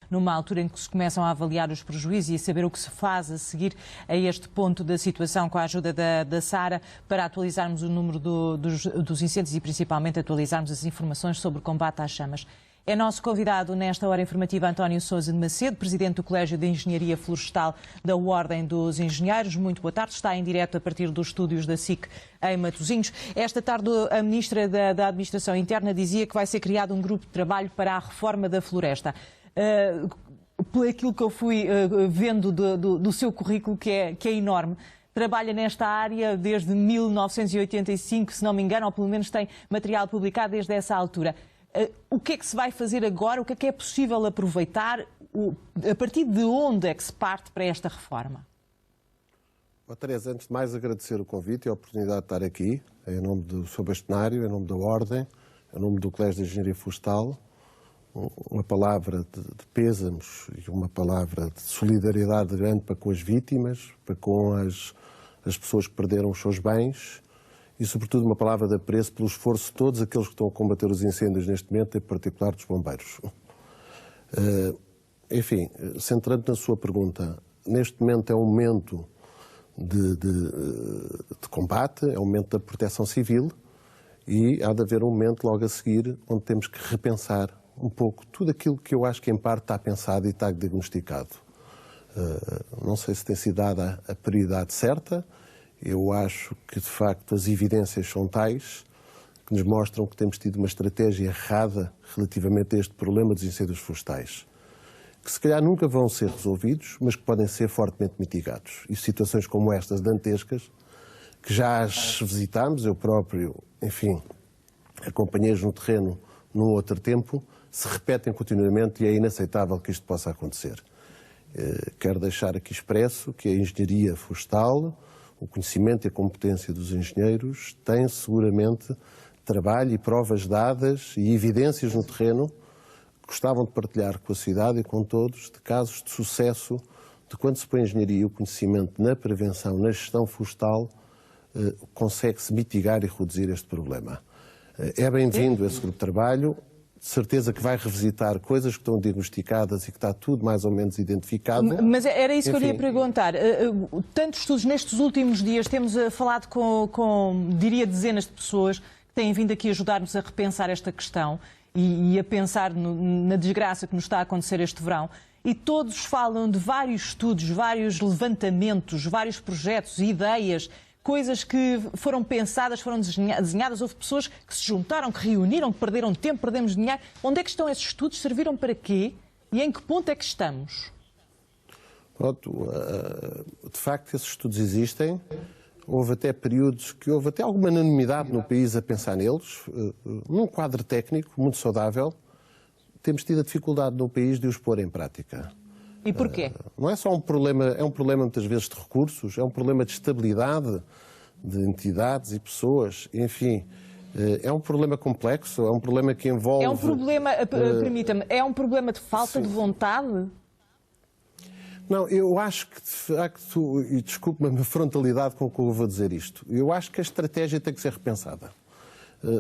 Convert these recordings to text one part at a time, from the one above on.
numa altura em que se começam a avaliar os prejuízos e a saber o que se faz a seguir a este ponto da situação, com a ajuda da Sara, para atualizarmos o número dos incêndios e principalmente atualizarmos as informações sobre o combate às chamas. É nosso convidado nesta hora informativa António Sousa de Macedo, presidente do Colégio de Engenharia Florestal da Ordem dos Engenheiros. Muito boa tarde. Está em direto a partir dos estúdios da SIC em Matosinhos. Esta tarde a Ministra da Administração Interna dizia que vai ser criado um grupo de trabalho para a reforma da floresta. Por aquilo que eu fui vendo do seu currículo, que é enorme, trabalha nesta área desde 1985, se não me engano, ou pelo menos tem material publicado desde essa altura. O que é que se vai fazer agora? O que é possível aproveitar? A partir de onde é que se parte para esta reforma? Teresa, antes de mais agradecer o convite e a oportunidade de estar aqui, em nome do Sr. Bastonário, em nome da Ordem, em nome do Colégio de Engenharia Florestal, uma palavra de pêsames e uma palavra de solidariedade grande para com as vítimas, para com as pessoas que perderam os seus bens, e, sobretudo, uma palavra de apreço pelo esforço de todos aqueles que estão a combater os incêndios neste momento, em particular dos bombeiros. Enfim, centrando na sua pergunta, neste momento é um momento de combate, é um momento da proteção civil e há de haver um momento logo a seguir onde temos que repensar um pouco tudo aquilo que eu acho que em parte está pensado e está diagnosticado. Não sei se tem sido dada a prioridade certa. Eu acho que, de facto, as evidências são tais que nos mostram que temos tido uma estratégia errada relativamente a este problema dos incêndios florestais, que se calhar nunca vão ser resolvidos, mas que podem ser fortemente mitigados. E situações como estas dantescas, que já as visitámos, eu próprio, enfim, acompanhei-os no terreno num outro tempo, se repetem continuamente e é inaceitável que isto possa acontecer. Quero deixar aqui expresso que a engenharia florestal, o conhecimento e a competência dos engenheiros têm seguramente trabalho e provas dadas e evidências no terreno que gostavam de partilhar com a cidade e com todos de casos de sucesso de quando se põe a engenharia e o conhecimento na prevenção, na gestão florestal, consegue-se mitigar e reduzir este problema. É bem-vindo esse grupo de trabalho. De certeza que vai revisitar coisas que estão diagnosticadas e que está tudo mais ou menos identificado. Mas era isso que eu lhe ia perguntar. Tantos estudos nestes últimos dias, temos falado com, diria, dezenas de pessoas que têm vindo aqui ajudar-nos a repensar esta questão e a pensar na desgraça que nos está a acontecer este verão. E todos falam de vários estudos, vários levantamentos, vários projetos, ideias, coisas que foram pensadas, foram desenhadas, houve pessoas que se juntaram, que reuniram, que perderam tempo, perdemos dinheiro. Onde é que estão esses estudos? Serviram para quê? E em que ponto é que estamos? Pronto, de facto esses estudos existem. Houve até períodos que houve até alguma unanimidade no país a pensar neles. Num quadro técnico muito saudável, temos tido a dificuldade no país de os pôr em prática. E porquê? Não é só um problema, é um problema muitas vezes de recursos, é um problema de estabilidade de entidades e pessoas, enfim, é um problema complexo, é um problema que envolve... É um problema, permita-me, é um problema de falta de vontade? Não, eu acho que, de facto, e desculpe-me a minha frontalidade com que eu vou dizer isto, eu acho que a estratégia tem que ser repensada.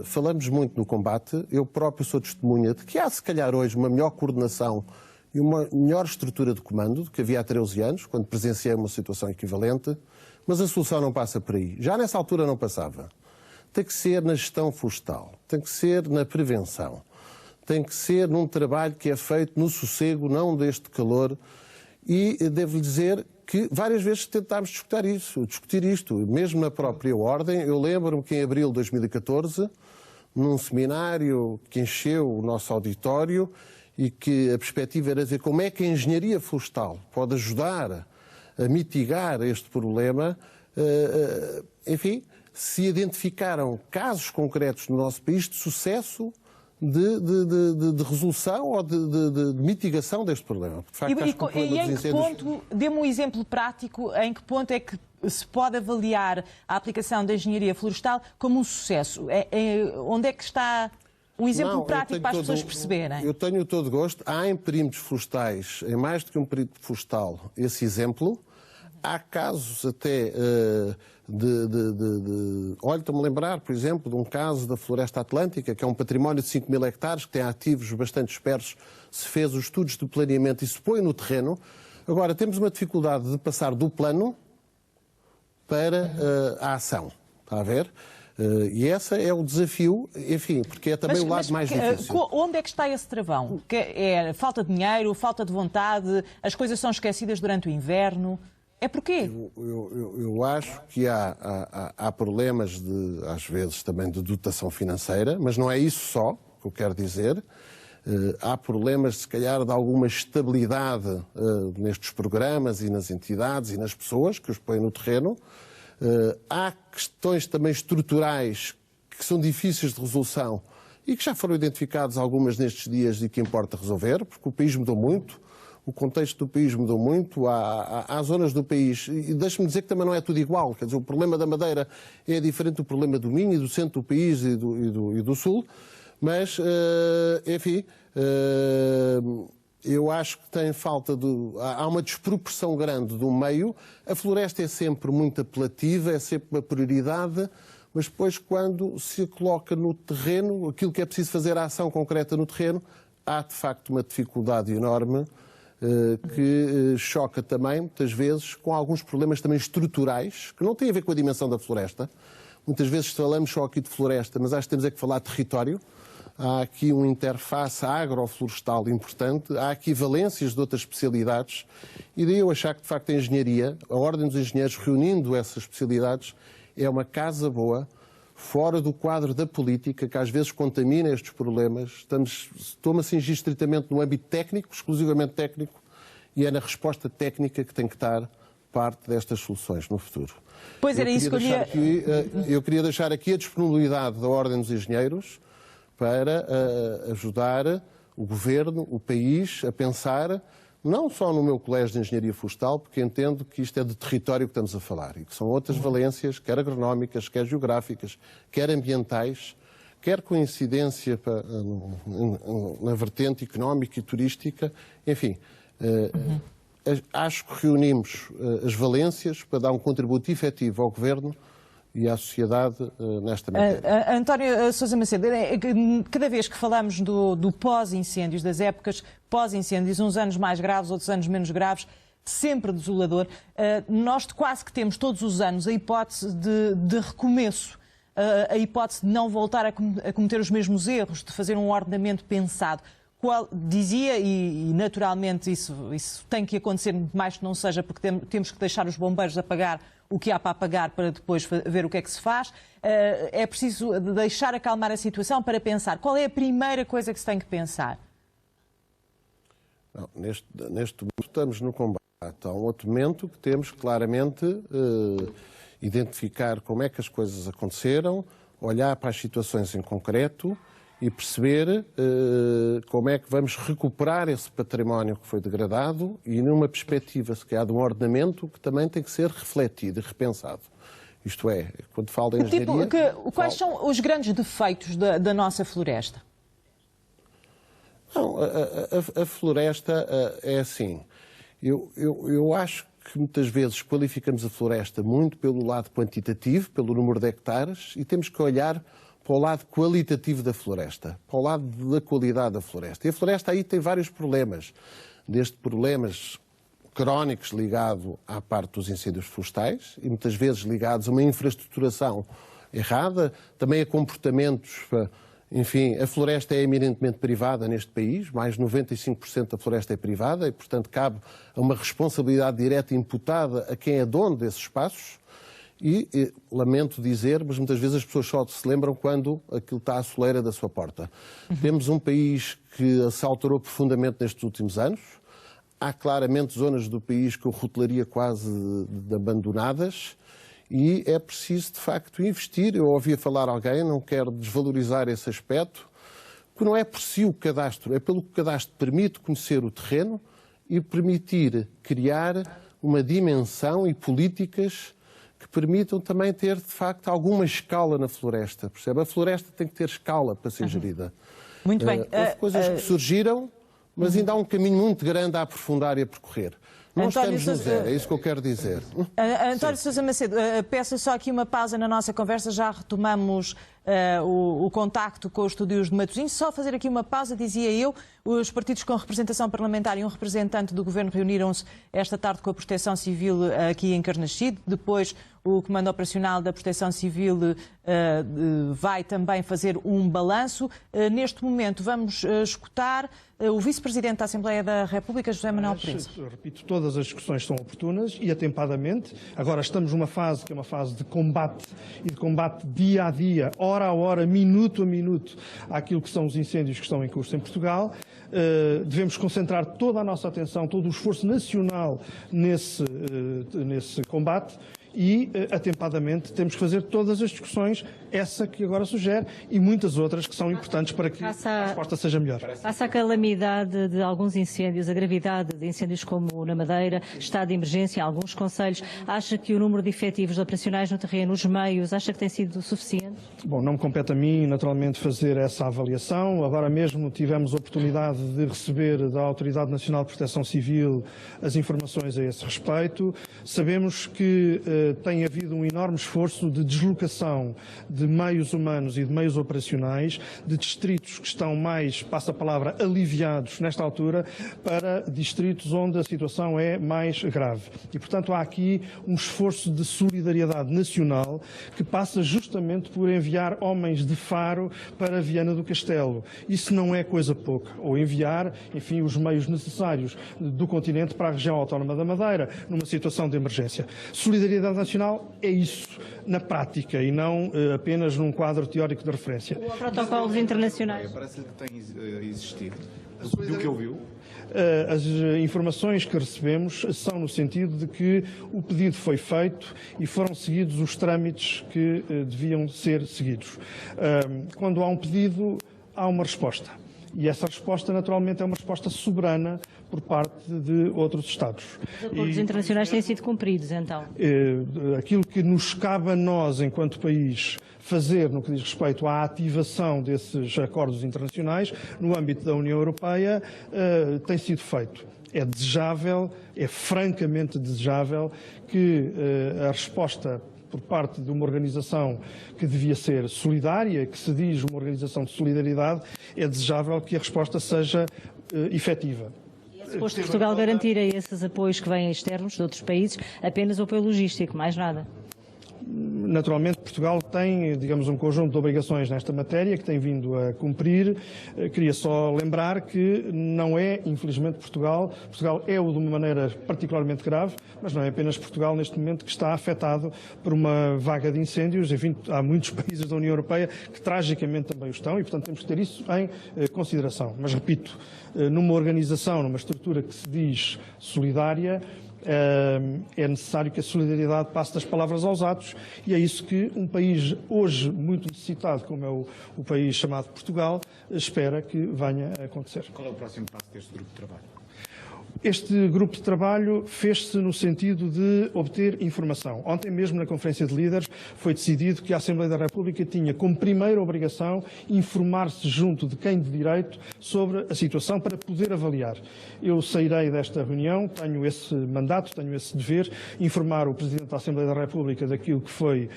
Falamos muito no combate, eu próprio sou testemunha de que há, se calhar, hoje uma melhor coordenação e uma melhor estrutura de comando do que havia há 13 anos, quando presenciei uma situação equivalente, mas a solução não passa por aí. Já nessa altura não passava. Tem que ser na gestão florestal, tem que ser na prevenção, tem que ser num trabalho que é feito no sossego, não deste calor, e devo-lhe dizer que várias vezes tentámos discutir isto, mesmo na própria Ordem. Eu lembro-me que em abril de 2014, num seminário que encheu o nosso auditório, e que a perspectiva era dizer como é que a engenharia florestal pode ajudar a mitigar este problema. Enfim, se identificaram casos concretos no nosso país de sucesso de resolução ou de mitigação deste problema. De facto, e em que ponto, dê-me um exemplo prático, em que ponto é que se pode avaliar a aplicação da engenharia florestal como um sucesso? Onde é que está... Um exemplo prático para as pessoas perceberem. Eu tenho todo gosto. Há em perímetros florestais, em mais do que um perímetro florestal, esse exemplo. Há casos até Olha, estou-me a lembrar, por exemplo, de um caso da Floresta Atlântica, que é um património de 5.000 hectares, que tem ativos bastante dispersos, se fez os estudos de planeamento e se põe no terreno. Agora, temos uma dificuldade de passar do plano para a ação, está a ver? E esse é o desafio, enfim, porque é também o lado mais difícil. Onde é que está esse travão? É falta de dinheiro, falta de vontade, as coisas são esquecidas durante o inverno? É porquê? Eu acho que há problemas, às vezes, também de dotação financeira, mas não é isso só que eu quero dizer. Há problemas, se calhar, de alguma estabilidade nestes programas e nas entidades e nas pessoas que os põem no terreno. Há questões também estruturais que são difíceis de resolução e que já foram identificadas algumas nestes dias e que importa resolver, porque o país mudou muito. O contexto do país mudou muito, há zonas do país, e deixe-me dizer que também não é tudo igual, quer dizer, o problema da Madeira é diferente do problema do Minho e do centro do país e do sul, mas, enfim, eu acho que tem falta há uma desproporção grande do meio. A floresta é sempre muito apelativa, é sempre uma prioridade, mas depois quando se coloca no terreno, aquilo que é preciso fazer a ação concreta no terreno, há de facto uma dificuldade enorme que choca também, muitas vezes, com alguns problemas também estruturais, que não têm a ver com a dimensão da floresta. Muitas vezes falamos só aqui de floresta, mas acho que temos é que falar de território. Há aqui uma interface agroflorestal importante, há aqui valências de outras especialidades, e daí eu achar que, de facto, a engenharia, a Ordem dos Engenheiros reunindo essas especialidades, é uma casa boa, fora do quadro da política, que às vezes contamina estes problemas. Estou-me a cingir estritamente no âmbito técnico, exclusivamente técnico, e é na resposta técnica que tem que estar parte destas soluções no futuro. Pois era isso que eu queria deixar aqui a disponibilidade da Ordem dos Engenheiros para ajudar o Governo, o país, a pensar não só no meu Colégio de Engenharia Florestal, porque entendo que isto é de território que estamos a falar e que são outras valências, quer agronómicas, quer geográficas, quer ambientais, quer coincidência na vertente económica e turística, enfim. Acho que reunimos as valências para dar um contributo efetivo ao Governo e à sociedade nesta matéria. António Sousa Macedo, cada vez que falamos do pós-incêndios, das épocas pós-incêndios, uns anos mais graves, outros anos menos graves, sempre desolador, nós quase que temos todos os anos a hipótese de recomeço, a hipótese de não voltar a cometer os mesmos erros, de fazer um ordenamento pensado. Dizia, e naturalmente isso tem que acontecer, mais que não seja, porque temos que deixar os bombeiros apagar o que há para apagar para depois ver o que é que se faz. É preciso deixar acalmar a situação para pensar. Qual é a primeira coisa que se tem que pensar? Não, neste momento estamos no combate. Há um outro momento que temos claramente identificar como é que as coisas aconteceram, olhar para as situações em concreto e perceber como é que vamos recuperar esse património que foi degradado e numa perspectiva, se calhar, de um ordenamento que também tem que ser refletido e repensado. Isto é, quando falo de engenharia... Quais são os grandes defeitos da nossa floresta? Não, a floresta é assim. Eu acho que muitas vezes qualificamos a floresta muito pelo lado quantitativo, pelo número de hectares, e temos que olhar para o lado qualitativo da floresta, para o lado da qualidade da floresta. E a floresta aí tem vários problemas, desde problemas crónicos ligados à parte dos incêndios florestais e muitas vezes ligados a uma infraestruturação errada, também a comportamentos, enfim, a floresta é eminentemente privada neste país, mais de 95% da floresta é privada e, portanto, cabe a uma responsabilidade direta imputada a quem é dono desses espaços. E lamento dizer, mas muitas vezes as pessoas só se lembram quando aquilo está à soleira da sua porta. Temos um país que se alterou profundamente nestes últimos anos. Há claramente zonas do país que eu rotularia quase de abandonadas e é preciso, de facto, investir. Eu ouvia falar alguém, não quero desvalorizar esse aspecto, que não é por si o cadastro, é pelo que o cadastro permite conhecer o terreno e permitir criar uma dimensão e políticas que permitam também ter, de facto, alguma escala na floresta. Percebe? A floresta tem que ter escala para ser gerida. Muito bem. Houve coisas que surgiram, mas ainda há um caminho muito grande a aprofundar e a percorrer. Não estamos no zero, é isso que eu quero dizer. António Sousa Macedo, peço só aqui uma pausa na nossa conversa, já retomamos o contacto com os estúdios de Matosinhos. Só fazer aqui uma pausa, dizia eu, os partidos com representação parlamentar e um representante do Governo reuniram-se esta tarde com a Proteção Civil aqui em Carnaxide. Depois o Comando Operacional da Proteção Civil vai também fazer um balanço. Neste momento vamos escutar o Vice-Presidente da Assembleia da República, José Manuel Prensa. Repito, todas as discussões são oportunas e atempadamente. Agora estamos numa fase que é uma fase de combate e de combate dia a dia, hora a hora, minuto a minuto, àquilo que são os incêndios que estão em curso em Portugal. Devemos concentrar toda a nossa atenção, todo o esforço nacional nesse combate. E, atempadamente, temos que fazer todas as discussões, essa que agora sugere, e muitas outras que são importantes para que a resposta seja melhor. Face à calamidade de alguns incêndios, a gravidade de incêndios como na Madeira, estado de emergência em alguns concelhos, acha que o número de efetivos operacionais no terreno, os meios, acha que tem sido suficiente? Bom, não me compete a mim, naturalmente, fazer essa avaliação. Agora mesmo tivemos a oportunidade de receber da Autoridade Nacional de Proteção Civil as informações a esse respeito. Sabemos que tem havido um enorme esforço de deslocação de meios humanos e de meios operacionais de distritos que estão mais, passa a palavra, aliviados nesta altura para distritos onde a situação é mais grave. E, portanto, há aqui um esforço de solidariedade nacional que passa justamente por enviar homens de Faro para Viana do Castelo. Isso não é coisa pouca. Ou enviar, enfim, os meios necessários do continente para a região autónoma da Madeira, numa situação de emergência. Solidariedade nacional é isso na prática e não apenas num quadro teórico de referência. Ou protocolos internacionais? Parece-lhe que tem existido. Do que ouviu? As informações que recebemos são no sentido de que o pedido foi feito e foram seguidos os trâmites que deviam ser seguidos. Quando há um pedido, há uma resposta. E essa resposta, naturalmente, é uma resposta soberana por parte de outros Estados. Os acordos internacionais têm sido cumpridos, então? Aquilo que nos cabe a nós, enquanto país, fazer no que diz respeito à ativação desses acordos internacionais no âmbito da União Europeia tem sido feito. É desejável, é francamente desejável que a resposta por parte de uma organização que devia ser solidária, que se diz uma organização de solidariedade, é desejável que a resposta seja efetiva. É suposto Portugal garantir a esses apoios que vêm externos de outros países apenas o apoio logístico, mais nada? Naturalmente, Portugal tem, digamos, um conjunto de obrigações nesta matéria que tem vindo a cumprir. Queria só lembrar que não é, infelizmente, Portugal. Portugal é o de uma maneira particularmente grave, mas não é apenas Portugal neste momento que está afetado por uma vaga de incêndios. Enfim, há muitos países da União Europeia que tragicamente também o estão e, portanto, temos que ter isso em consideração. Mas, repito, numa organização, numa estrutura que se diz solidária, é necessário que a solidariedade passe das palavras aos atos e é isso que um país hoje muito necessitado, como é o país chamado Portugal, espera que venha a acontecer. Qual é o próximo passo deste grupo de trabalho? Este grupo de trabalho fez-se no sentido de obter informação. Ontem mesmo, na Conferência de Líderes, foi decidido que a Assembleia da República tinha como primeira obrigação informar-se junto de quem de direito sobre a situação para poder avaliar. Eu sairei desta reunião, tenho esse mandato, tenho esse dever, informar o Presidente da Assembleia da República daquilo que foi,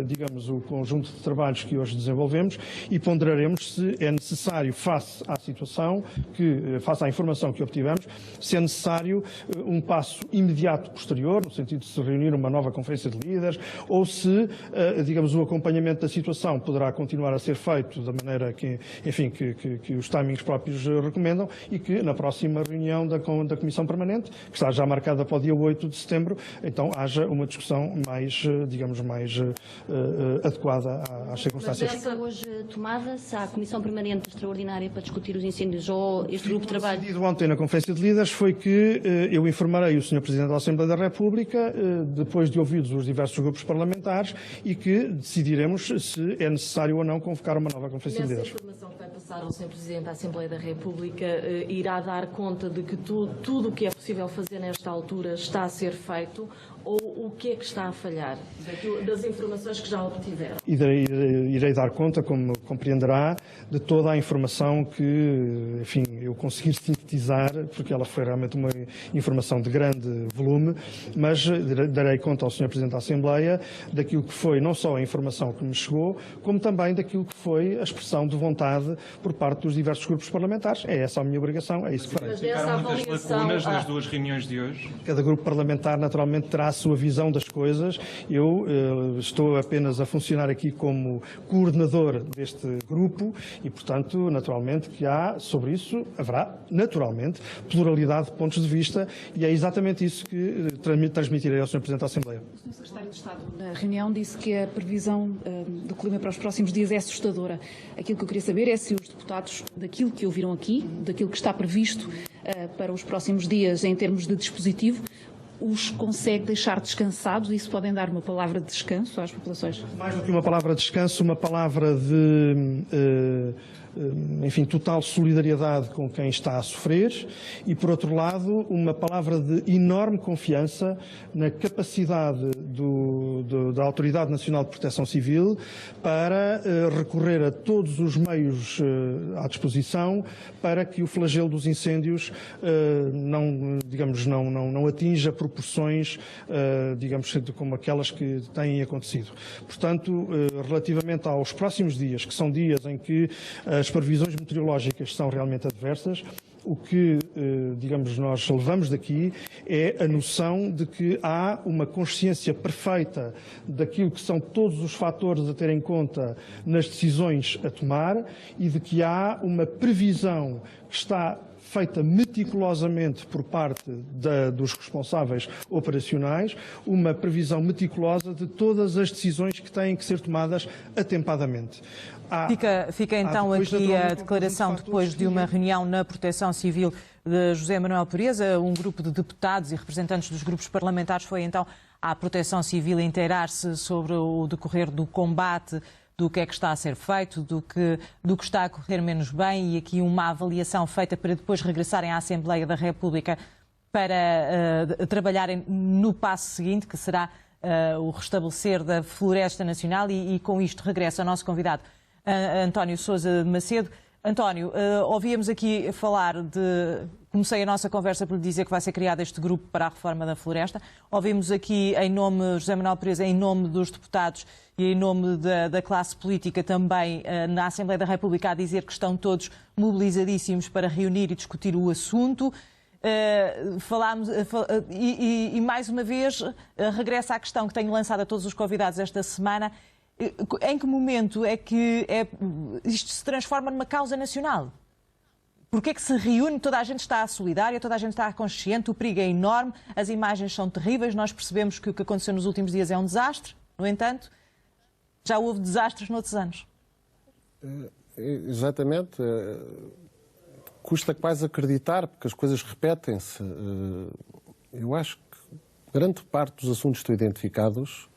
digamos, o conjunto de trabalhos que hoje desenvolvemos e ponderaremos se é necessário, face à situação, face à informação que obtivemos, se é necessário um passo imediato posterior, no sentido de se reunir uma nova Conferência de Líderes, ou se, digamos, o acompanhamento da situação poderá continuar a ser feito da maneira que, enfim, que os timings próprios recomendam e que na próxima reunião da Comissão Permanente, que está já marcada para o dia 8 de setembro, então haja uma discussão mais, digamos, mais adequada às circunstâncias. Mas essa hoje tomada-se à Comissão Permanente Extraordinária para discutir os incêndios ou este grupo de trabalho? O decidido ontem na Conferência de Líderes foi que eu informarei o Sr. Presidente da Assembleia da República, depois de ouvidos os diversos grupos parlamentares, e que decidiremos se é necessário ou não convocar uma nova Conferência de Líderes. Essa informação que vai passar ao Sr. Presidente da Assembleia da República irá dar conta de que tudo o que é possível fazer nesta altura está a ser feito, ou o que é que está a falhar das informações que já obtiveram? Irei dar conta, como compreenderá, de toda a informação que, enfim, eu conseguir sintetizar, porque ela foi realmente uma informação de grande volume, mas darei conta ao Sr. Presidente da Assembleia daquilo que foi não só a informação que me chegou, como também daquilo que foi a expressão de vontade por parte dos diversos grupos parlamentares. É essa a minha obrigação, é isso que farei. Mas dessa Muitas lacunas nas duas reuniões de hoje. Cada grupo parlamentar, naturalmente, terá a sua visão das coisas. Eu estou apenas a funcionar aqui como coordenador deste grupo e, portanto, naturalmente, que sobre isso haverá, naturalmente, pluralidade de pontos de vista e é exatamente isso que transmitirei ao Sr. Presidente da Assembleia. O Sr. Secretário de Estado, na reunião, disse que a previsão do clima para os próximos dias é assustadora. Aquilo que eu queria saber é se os deputados, daquilo que ouviram aqui, daquilo que está previsto para os próximos dias em termos de dispositivo, os consegue deixar descansados? Isso podem dar uma palavra de descanso às populações? Mais do que uma palavra de descanso, uma palavra de enfim, total solidariedade com quem está a sofrer e, por outro lado, uma palavra de enorme confiança na capacidade da Autoridade Nacional de Proteção Civil para recorrer a todos os meios à disposição para que o flagelo dos incêndios não atinja proporções, digamos, como aquelas que têm acontecido. Portanto, relativamente aos próximos dias, que são dias em que as previsões meteorológicas são realmente adversas, o que, digamos, nós levamos daqui é a noção de que há uma consciência perfeita daquilo que são todos os fatores a ter em conta nas decisões a tomar e de que há uma previsão que está feita meticulosamente por parte dos responsáveis operacionais, uma previsão meticulosa de todas as decisões que têm que ser tomadas atempadamente. Fica então aqui a declaração depois de uma reunião na Proteção Civil de José Manuel Pureza. Um grupo de deputados e representantes dos grupos parlamentares foi então à Proteção Civil inteirar-se sobre o decorrer do combate, do que é que está a ser feito, do que está a correr menos bem, e aqui uma avaliação feita para depois regressarem à Assembleia da República para trabalharem no passo seguinte, que será o restabelecer da Floresta Nacional, e com isto regressa ao nosso convidado António Sousa Macedo. António, ouvíamos aqui falar comecei a nossa conversa por lhe dizer que vai ser criado este grupo para a reforma da floresta. Ouvimos aqui, em nome, José Manuel Pureza, em nome dos deputados e em nome da classe política também na Assembleia da República, a dizer que estão todos mobilizadíssimos para reunir e discutir o assunto. E mais uma vez regressa à questão que tenho lançado a todos os convidados esta semana. Em que momento é que isto se transforma numa causa nacional? Porque é que se reúne, toda a gente está solidária, toda a gente está consciente, o perigo é enorme, as imagens são terríveis, nós percebemos que o que aconteceu nos últimos dias é um desastre, no entanto, já houve desastres noutros anos. Exatamente. Custa quase acreditar, porque as coisas repetem-se. Eu acho que grande parte dos assuntos que estão identificados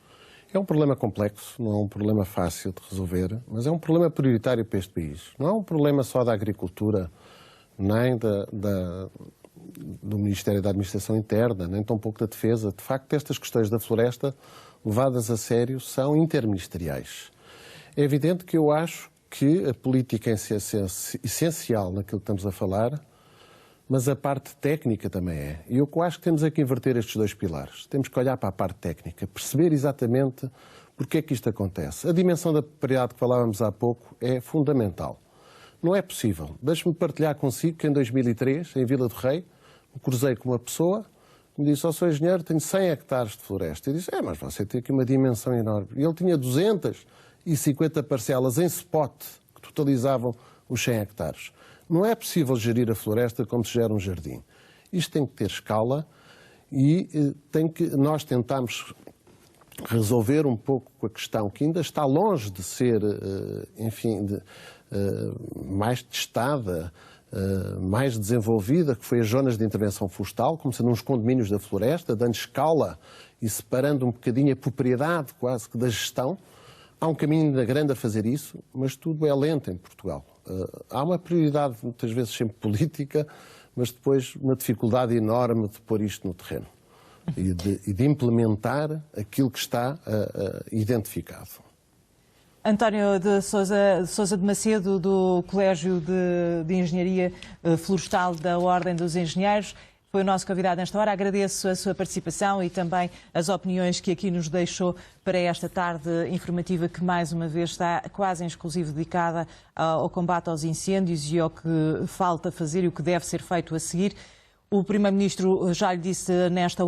é um problema complexo, não é um problema fácil de resolver, mas é um problema prioritário para este país. Não é um problema só da agricultura, nem do Ministério da Administração Interna, nem tampouco da Defesa. De facto, estas questões da floresta, levadas a sério, são interministeriais. É evidente que eu acho que a política é essencial naquilo que estamos a falar, mas a parte técnica também é. E eu acho que temos é que inverter estes dois pilares. Temos que olhar para a parte técnica, perceber exatamente porque é que isto acontece. A dimensão da propriedade que falávamos há pouco é fundamental. Não é possível. Deixe-me partilhar consigo que em 2003, em Vila do Rei, me cruzei com uma pessoa que me disse: sou engenheiro, tenho 100 hectares de floresta. Eu disse: mas você tem aqui uma dimensão enorme. E ele tinha 250 parcelas em spot que totalizavam os 100 hectares. Não é possível gerir a floresta como se gera um jardim. Isto tem que ter escala e nós tentamos resolver um pouco com a questão que ainda está longe de ser, mais testada, mais desenvolvida, que foi as zonas de intervenção florestal, começando nos condomínios da floresta, dando escala e separando um bocadinho a propriedade quase que da gestão. Há um caminho ainda grande a fazer isso, mas tudo é lento em Portugal. Há uma prioridade, muitas vezes sempre política, mas depois uma dificuldade enorme de pôr isto no terreno e de implementar aquilo que está identificado. António de Sousa de Macedo, do Colégio de Engenharia Florestal da Ordem dos Engenheiros, foi o nosso convidado nesta hora. Agradeço a sua participação e também as opiniões que aqui nos deixou para esta tarde informativa que, mais uma vez, está quase em exclusivo dedicada ao combate aos incêndios e ao que falta fazer e o que deve ser feito a seguir. O Primeiro-Ministro já lhe disse nesta